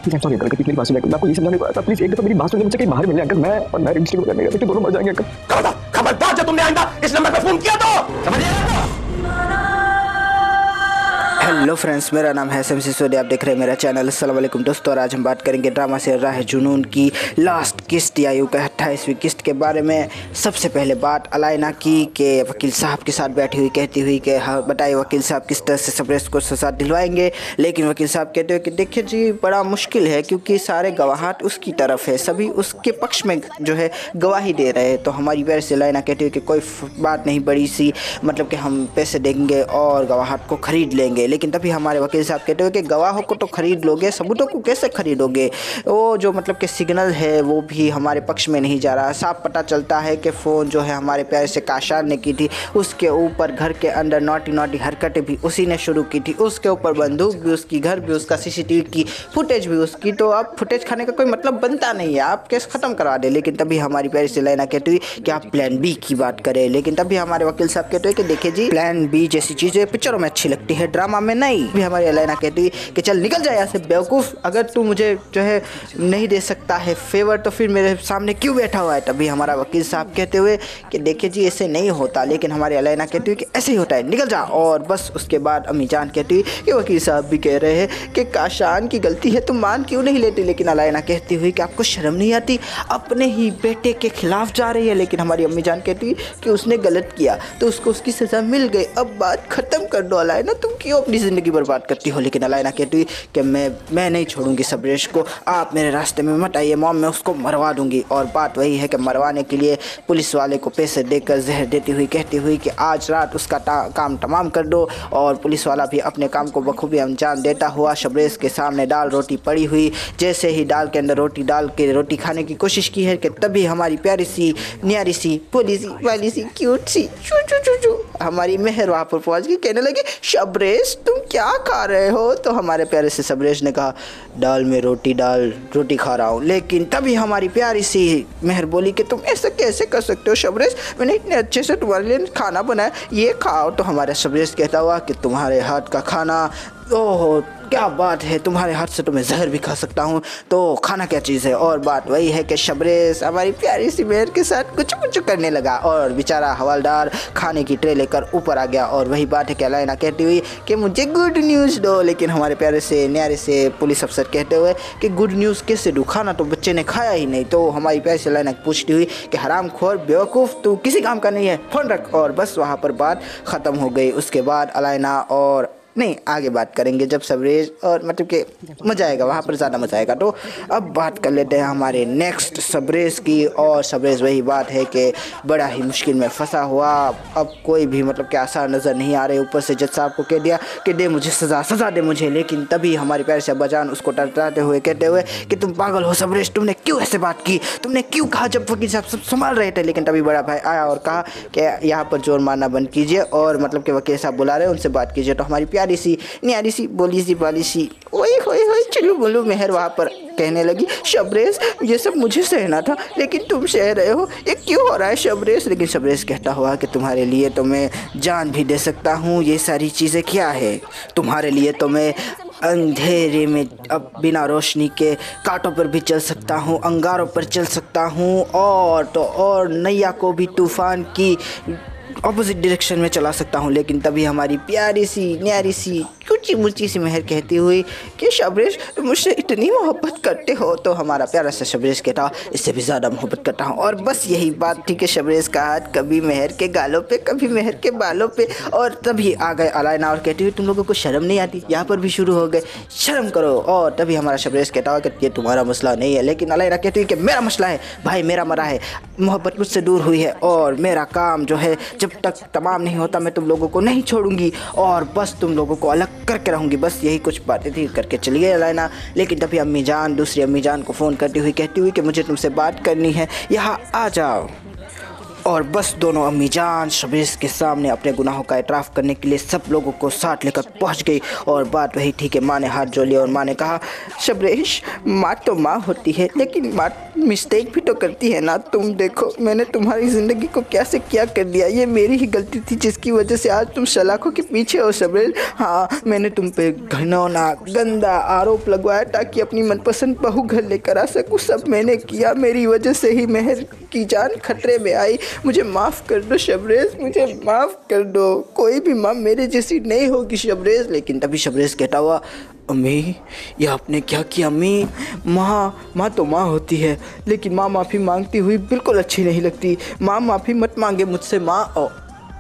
Please sorry uncle, please मेरी बात सुनिए। मैं आपको ये समझाने को आया था, प्लीज एक दफा मेरी बात सुनिए। मुझे कहीं बाहर मिलने अंकल, मैं और मैं रजिस्टर करने गया तो दोनों मर जाएंगे अंकल। खबरदार जब तुमने आइंदा इस नंबर पर फोन किया तो समझ आएगा। हेलो फ्रेंड्स, मेरा नाम है एसएम सिसोदिया, आप देख रहे हैं मेरा चैनल। अस्सलाम वालेकुम दोस्तों, और आज हम बात करेंगे ड्रामा से राह जुनून की लास्ट किस्त या यूं 28वीं किस्त के बारे में। सबसे पहले बात अलाइना की कि वकील साहब के साथ बैठी हुई कहती हुई कि हाँ बताइए वकील साहब किस तरह से सबरेज़ को सजा दिलवाएंगे। लेकिन वकील साहब कहते हुए कि देखिए जी बड़ा मुश्किल है क्योंकि सारे गवाहात उसकी तरफ है, सभी उसके पक्ष में जो है गवाही दे रहे हैं। तो हमारी वजह से अलाइना कहती हुई कि कोई बात नहीं बड़ी सी, मतलब कि हम पैसे देंगे और गवाहात को ख़रीद लेंगे। लेकिन तभी हमारे वकील साहब कहते हुए कि गवाहों को तो ख़रीद लोगे, सबूतों को कैसे खरीदोगे? वो जो मतलब कि सिग्नल है वो भी हमारे पक्ष में नहीं जा रहा। साफ पता चलता है कि फ़ोन जो है हमारे प्यारे से काशान ने की थी, उसके ऊपर घर के अंदर नोटी नोटी हरकतें भी उसी ने शुरू की थी, उसके ऊपर बंदूक भी उसकी, घर भी उसका, सीसीटीवी की फुटेज भी उसकी। तो अब फुटेज खाने का कोई मतलब बनता नहीं है, आप केस ख़त्म करवा दे। लेकिन तभी हमारी प्यारी से अलाइना कहती हुई कि आप प्लान बी की बात करें। लेकिन तभी हमारे वकील साहब कहते हुए कि देखिए जी प्लान बी जैसी चीज़ें पिक्चरों में अच्छी लगती है, ड्रामा में नहीं। भी हमारी अलाइना कहती हुई कि चल निकल जाए यहाँ से बेवकूफ़, अगर तू मुझे जो है नहीं दे सकता है फेवर तो फिर मेरे सामने क्यों बैठा हुआ है? तभी हमारा वकील साहब कहते हुए कि देखिए जी ऐसे नहीं होता। लेकिन हमारी अलाइना कहती हुई कि ऐसे ही होता है, निकल जा। और बस उसके बाद अम्मी जान कहती हुई कि वकील साहब भी कह रहे हैं कि काशान की गलती है, तुम मान क्यों नहीं लेते? लेकिन अलाइना कहती हुई कि आपको शर्म नहीं आती, अपने ही बेटे के खिलाफ जा रही है। लेकिन हमारी अम्मी जान कहती हुई कि उसने गलत किया तो उसको उसकी सज़ा मिल गई, अब बात ख़त्म कर दो अलाइना, तुम क्यों अपनी ज़िंदगी बर्बाद करती हो? लेकिन अलाइना कहती हुई कि मैं नहीं छोड़ूंगी सबरेश को, आप मेरे रास्ते में मत आइए मॉम, मैं उसको मरवा दूंगी। और बात वही है कि मरवाने के लिए पुलिस वाले को पैसे देकर जहर देती हुई कहती हुई कि आज रात उसका काम तमाम कर दो। और पुलिस वाला भी अपने काम को बखूबी अंजाम देता हुआ सबरेश के सामने दाल रोटी पड़ी हुई, जैसे ही दाल के अंदर रोटी डाल के रोटी खाने की कोशिश की है कि तभी हमारी प्यारी सी न्यारी सी पुलिस वाली सी क्यूट सी चू चू चू चू हमारी मेहर वहाँ पर पहुँच गई। कहने लगी सबरेश तुम क्या खा रहे हो? तो हमारे प्यारे से सबरेश ने कहा दाल में रोटी खा रहा हूँ। लेकिन तभी हमारी प्यारी सी मेहर बोली कि तुम ऐसा कैसे कर सकते हो सबरेश, मैंने इतने अच्छे से तुम्हारे लिए खाना बनाया, ये खाओ। तो हमारा सबरेश कहता हुआ कि तुम्हारे हाथ का खाना, ओह क्या बात है, तुम्हारे हाथ से तो मैं जहर भी खा सकता हूँ, तो खाना क्या चीज़ है? और बात वही है कि सबरेश हमारी प्यारी सी मेहर के साथ कुछ कुछ करने लगा और बेचारा हवालदार खाने की ट्रे लेकर ऊपर आ गया। और वही बात है कि अलाइना कहती हुई कि मुझे गुड न्यूज़ दो। लेकिन हमारे प्यारे से न्यारे से पुलिस अफसर कहते हुए कि गुड न्यूज़ कैसे दूँ, खाना तो बच्चे ने खाया ही नहीं। तो हमारी प्यारी से अलाइना पूछती हुई कि हरामखोर बेवकूफ़ तू किसी काम का नहीं है, फ़ोन रख। और बस वहाँ पर बात ख़त्म हो गई। उसके बाद अलाइना और नहीं आगे बात करेंगे जब सबरेज और मतलब कि मज़ा आएगा, वहाँ पर ज़्यादा मज़ा आएगा। तो अब बात कर लेते हैं हमारे नेक्स्ट सबरेज की। और सबरेज वही बात है कि बड़ा ही मुश्किल में फंसा हुआ, अब कोई भी मतलब कि आसार नज़र नहीं आ रहे। ऊपर से जज साहब को कह दिया कि दे मुझे सज़ा दे मुझे। लेकिन तभी हमारे प्यारे से अब्बाजान उसको टरटाते हुए कहते हुए कि तुम पागल हो सबरेज, तुमने क्यों ऐसे बात की, तुमने क्यों कहा जब वकील साहब सब संभाल रहे थे? लेकिन तभी बड़ा भाई आया और कहा कि यहाँ पर जोर मारना बंद कीजिए और मतलब कि वकील साहब बुला रहे हैं, उनसे बात कीजिए। तो हमारी प्यारी सी न्यारी सी बोली सी बाली सी ओए होए होए चलो बोलो मेहर वहाँ पर कहने लगी शबरेश ये सब मुझे सहना था लेकिन तुम सह रहे हो, ये क्यों हो रहा है शबरेश? लेकिन शबरेश कहता हुआ कि तुम्हारे लिए तो मैं जान भी दे सकता हूँ, ये सारी चीज़ें क्या है तुम्हारे लिए, तो मैं अंधेरे में अब बिना रोशनी के कांटों पर भी चल सकता हूँ, अंगारों पर चल सकता हूँ और तो और नैया को भी तूफान की ऑपोजिट डायरेक्शन में चला सकता हूँ। लेकिन तभी हमारी प्यारी सी न्यारी सी कुची मुची सी मेहर कहती हुई कि शबरेश मुझसे इतनी मोहब्बत करते हो? तो हमारा प्यारा सा शबरेश कहता इससे भी ज़्यादा मोहब्बत करता हूँ। और बस यही बात थी कि शबरेश का हाथ कभी मेहर के गालों पे कभी मेहर के बालों पे। और तभी आ गए अलाइना और कहती हुई तुम लोगों को शर्म नहीं आती? यहाँ पर भी शुरू हो गए, शर्म करो। और तभी हमारा शबरेश कहता हुआ कि ये तुम्हारा मसला नहीं है। लेकिन अलाइना कहती हुई कि मेरा मसला है भाई, मेरा मरा है, मोहब्बत मुझसे दूर हुई है और मेरा काम जो है जब तक तमाम नहीं होता मैं तुम लोगों को नहीं छोड़ूंगी और बस तुम लोगों को अलग करके रहूंगी। बस यही कुछ बातें थी, करके चली गई अलाइना। लेकिन तभी अम्मी जान दूसरी अम्मी जान को फ़ोन करती हुई कहती हुई कि मुझे तुमसे बात करनी है, यहाँ आ जाओ। और बस दोनों अम्मी जान शबरेज के सामने अपने गुनाहों का एतराफ़ करने के लिए सब लोगों को साथ लेकर पहुंच गई। और बात वही थी कि माँ ने हाथ जोड़ लिया और माँ ने कहा, शबरेज माँ तो माँ होती है लेकिन माँ मिस्टेक भी तो करती है ना। तुम देखो मैंने तुम्हारी ज़िंदगी को कैसे क्या कर दिया, ये मेरी ही गलती थी जिसकी वजह से आज तुम सलाखों के पीछे हो शबरेज। हाँ मैंने तुम पे घिनौना गंदा आरोप लगवाया ताकि अपनी मनपसंद बहू घर लेकर आ सकूँ, सब मैंने किया, मेरी वजह से ही मेहर की जान खतरे में आई। मुझे माफ़ कर दो शबरेज, मुझे माफ़ कर दो, कोई भी माँ मेरे जैसी नहीं होगी शबरेज। लेकिन तभी शबरेज कहता हुआ, अम्मी ये आपने क्या किया अम्मी, माँ तो माँ होती है लेकिन माँ माफ़ी मांगती हुई बिल्कुल अच्छी नहीं लगती। माँ माफ़ी मत मांगे मुझसे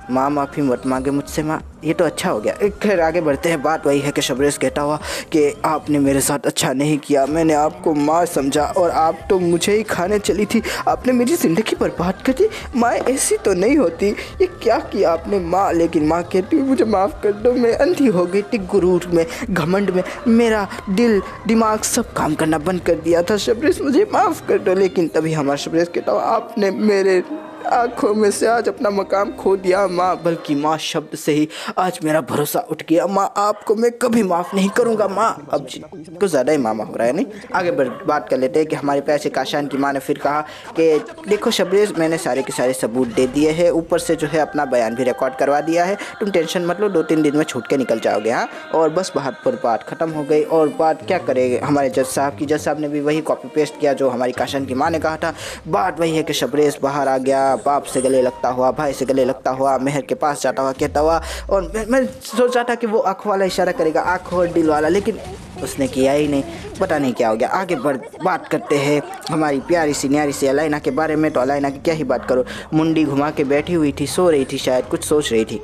माँ माफ़ी मत मांगे मुझसे माँ, ये तो अच्छा हो गया। खैर आगे बढ़ते हैं। बात वही है कि शबरेज कहता हुआ कि आपने मेरे साथ अच्छा नहीं किया, मैंने आपको माँ समझा और आप तो मुझे ही खाने चली थी, आपने मेरी ज़िंदगी बर्बाद कर दी। माँ ऐसी तो नहीं होती, ये क्या किया आपने माँ। लेकिन माँ कहती हुई, मुझे माफ़ कर दो, मैं अंधी हो गई थी, गुरूर में घमंड में मेरा दिल दिमाग सब काम करना बंद कर दिया था शबरेज, मुझे माफ़ कर दो। लेकिन तभी हमारा शबरेज कहता हुआ, आपने मेरे आँखों में से आज अपना मकाम खो दिया माँ, बल्कि माँ शब्द से ही आज मेरा भरोसा उठ गया। माँ आपको मैं कभी माफ़ नहीं करूँगा माँ। अब कुछ ज़्यादा ही मामा हो रहा है नहीं। आगे बात कर लेते हैं कि हमारे पैसे काशान की माँ ने फिर कहा कि देखो शबरेज मैंने सारे के सारे सबूत दे दिए हैं, ऊपर से जो है अपना बयान भी रिकॉर्ड करवा दिया है, तुम टेंशन मत लो, 2-3 दिन में छूट के निकल जाओगे। हाँ और बस बाहर पर बात ख़त्म हो गई। और बात क्या करेंगे हमारे जज साहब ने भी वही कॉपी पेस्ट किया जो हमारी काशान की माँ ने कहा था। बात वही है कि शबरेज बाहर आ गया, बाप से गले लगता हुआ, भाई से गले लगता हुआ, मेहर के पास जाता हुआ कहता हुआ, और मैं सोच रहा था कि वो आँख वाला इशारा करेगा, आँख और दिल वाला, लेकिन उसने किया ही नहीं, पता नहीं क्या हो गया। आगे बात करते हैं हमारी प्यारी सी न्यारी सी अलाइना के बारे में। तो अलाइना की क्या ही बात करो, मुंडी घुमा के बैठी हुई थी, सो रही थी, शायद कुछ सोच रही थी,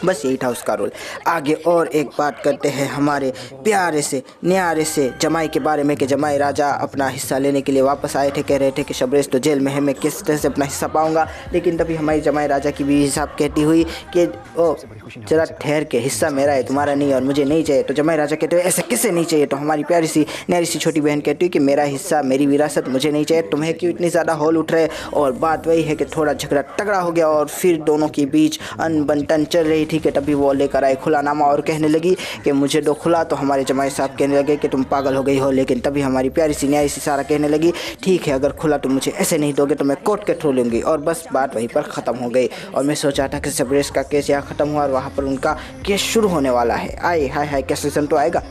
बस यही था उसका रोल। आगे और एक बात करते हैं हमारे प्यारे से न्यारे से जमाई के बारे में कि जमाई राजा अपना हिस्सा लेने के लिए वापस आए थे, कह रहे थे कि शबरेज तो जेल में है, मैं किस तरह से अपना हिस्सा पाऊंगा। लेकिन तभी हमारी जमाई राजा की भी हिसाब कहती हुई कि ओ जरा ठहर के, हिस्सा मेरा है तुम्हारा नहीं और मुझे नहीं चाहिए। तो जमाई राजा कहते हुए, ऐसे किसे नहीं चाहिए। तो हमारी प्यारी सी न्यारी सी छोटी बहन कहती है कि मेरा हिस्सा मेरी विरासत मुझे नहीं चाहिए, तुम्हें क्यों इतनी ज़्यादा हौल उठ रहे। और बात वही है कि थोड़ा झगड़ा तगड़ा हो गया और फिर दोनों के बीच अनबन चल रही थी कि तभी वो लेकर आए खुलानामा और कहने लगी कि मुझे दो खुला। तो हमारे जमाई साहब कहने लगे कि तुम पागल हो गई हो। लेकिन तभी हमारी प्यारी सी न्यारी सी सारा कहने लगी, ठीक है अगर खुला तुम मुझे ऐसे नहीं दोगे तो मैं कोर्ट के थ्रू लूँगी। और बस बात वहीं पर ख़त्म हो गई। और मैं सोचा था कि शबरेज का केस यहाँ ख़त्म हुआ और वहाँ पर उनका केस शुरू होने वाला है। आए हाय हाय क्या सीज़न तो आएगा,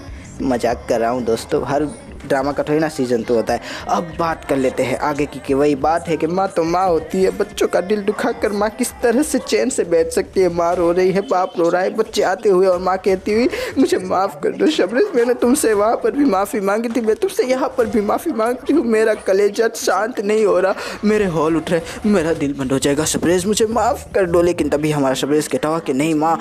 मजाक कर रहा हूँ दोस्तों, हर ड्रामा का थोड़ी ना सीज़न तो होता है। अब बात कर लेते हैं आगे की कि वही बात है कि माँ तो माँ होती है, बच्चों का दिल दुखाकर माँ किस तरह से चैन से बैठ सकती है। माँ रो रही है, बाप रो रहा है, बच्चे आते हुए और माँ कहती हुई, मुझे माफ़ कर दो शबरेज, मैंने तुमसे वहाँ पर भी माफ़ी मांगी थी, मैं तुमसे यहाँ पर भी माफ़ी मांगती हूँ। मेरा कलेजा शांत नहीं हो रहा, मेरे हौल उठ रहे, मेरा दिल बंद हो जाएगा शबरेज, मुझे माफ़ कर दो। लेकिन तभी हमारा शबरेज कहता हुआ कि नहीं माँ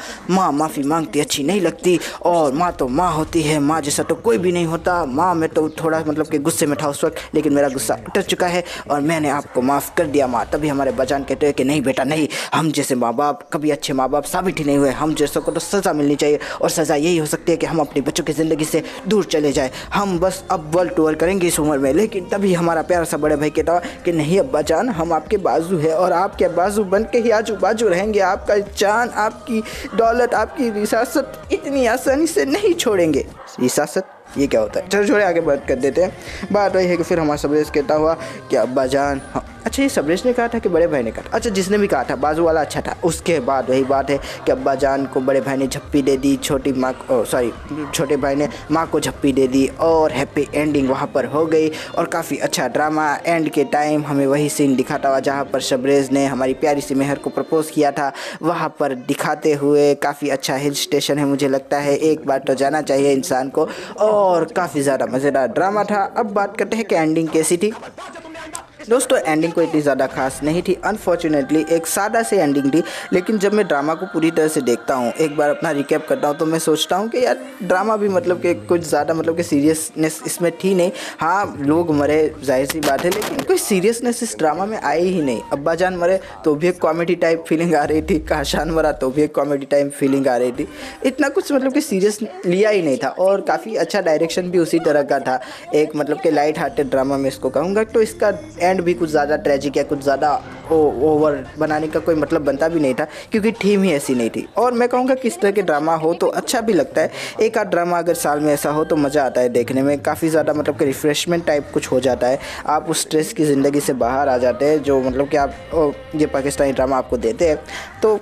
माफ़ी मांगती अच्छी नहीं लगती, और माँ तो माँ होती है, माँ जैसा तो कोई भी नहीं होता। माँ मैं तो थोड़ा मतलब कि गुस्से में था उस वक्त, लेकिन मेरा गुस्सा उतर चुका है और मैंने आपको माफ़ कर दिया माँ। तभी हमारे बजान कहते हैं कि नहीं बेटा नहीं, हम जैसे माँ बाप कभी अच्छे माँ बाप साबित ही नहीं हुए, हम जैसों को तो सज़ा मिलनी चाहिए। और सज़ा यही हो सकती है कि हम अपने बच्चों की ज़िंदगी से दूर चले जाए, हम बस अब वर्ल्ड टूर करेंगे इस उम्र में। लेकिन तभी हमारा प्यारा सा बड़े भाई कहता कि नहीं अब्बा जान, हम आपके बाजू है और आपके बाजू बन के ही आजू बाजू रहेंगे, आपका जान आपकी दौलत आपकी रिसासत इतनी आसानी से नहीं छोड़ेंगे। रिसासत ये क्या होता है, चलो छोड़े आगे बात कर देते हैं। बात वही है कि फिर हमारा शबरेज कहता हुआ कि अब्बा जान, हाँ अच्छा ये शबरेज ने कहा था कि बड़े भाई ने कहा, अच्छा जिसने भी कहा था बाजू वाला अच्छा था। उसके बाद वही बात है कि अब्बा जान को बड़े भाई ने झप्पी दे दी, छोटे भाई ने माँ को झप्पी दे दी और हैप्पी एंडिंग वहाँ पर हो गई। और काफ़ी अच्छा ड्रामा। एंड के टाइम हमें वही सीन दिखाता हुआ जहाँ पर शबरेज ने हमारी प्यारी सी मेहर को प्रपोज़ किया था, वहाँ पर दिखाते हुए। काफ़ी अच्छा हिल स्टेशन है, मुझे लगता है एक बार तो जाना चाहिए इंसान को, और काफ़ी ज़्यादा मज़ेदार ड्रामा था। अब बात करते हैं कि एंडिंग कैसी थी। दोस्तों एंडिंग कोई इतनी ज़्यादा खास नहीं थी, अनफॉर्चुनेटली एक सादा सी एंडिंग थी। लेकिन जब मैं ड्रामा को पूरी तरह से देखता हूँ, एक बार अपना रिकैप करता हूँ, तो मैं सोचता हूँ कि यार ड्रामा भी मतलब कि कुछ ज़्यादा मतलब कि सीरियसनेस इसमें थी नहीं। हाँ लोग मरे जाहिर सी बात है, लेकिन कोई सीरियसनेस इस ड्रामा में आई ही नहीं। अब्बा जान मरे तो भी एक कॉमेडी टाइप फीलिंग आ रही थी, काशान मरा तो भी एक कॉमेडी टाइप फीलिंग आ रही थी। इतना कुछ मतलब कि सीरियस लिया ही नहीं था। और काफ़ी अच्छा डायरेक्शन भी उसी तरह का था, एक मतलब कि लाइट हार्टेड ड्रामा में इसको कहूँगा। तो इसका एंड भी कुछ ज़्यादा ट्रेजिक या कुछ ज़्यादा ओवर बनाने का कोई मतलब बनता भी नहीं था, क्योंकि थीम ही ऐसी नहीं थी। और मैं कहूँगा कि इस तरह के ड्रामा हो तो अच्छा भी लगता है। एक आध ड्रामा अगर साल में ऐसा हो तो मज़ा आता है देखने में, काफ़ी ज़्यादा मतलब कि रिफ़्रेशमेंट टाइप कुछ हो जाता है। आप उस स्ट्रेस की ज़िंदगी से बाहर आ जाते हैं जो मतलब कि आप ये पाकिस्तानी ड्रामा आपको देते हैं। तो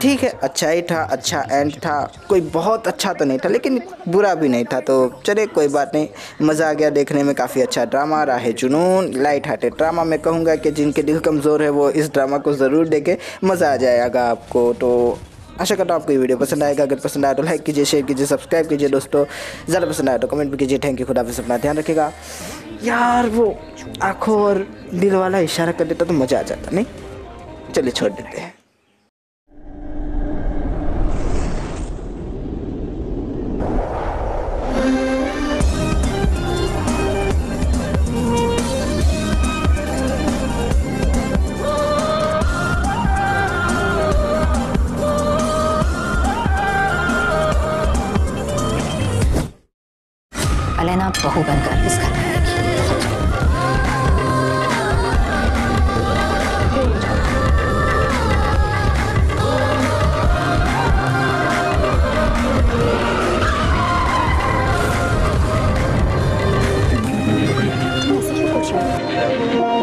ठीक है, अच्छा ही था, अच्छा एंड था, कोई बहुत अच्छा तो नहीं था लेकिन बुरा भी नहीं था। तो चले कोई बात नहीं, मज़ा आ गया देखने में। काफ़ी अच्छा ड्रामा राहे जुनून, लाइट हार्टेड ड्रामा। मैं कहूँगा कि जिनके दिल कमज़ोर है वो इस ड्रामा को ज़रूर देखें, मज़ा आ जाएगा आपको। तो आशा करता हूँ आपको ये वीडियो पसंद आएगा। अगर पसंद आया तो लाइक कीजिए, शेयर कीजिए, सब्सक्राइब कीजिए दोस्तों। ज़्यादा पसंद आया तो कमेंट भी कीजिए। थैंक यू, खुदा हाफिज़, अपना ध्यान रखिएगा। यार वो आँखों और दिल वाला इशारा कर देता तो मज़ा आ जाता, नहीं? चलिए छोड़ देते हैं। अलैना बहू बनकर इस घर में आएगी। तुम ऐसे क्यों पूछ रहे हो?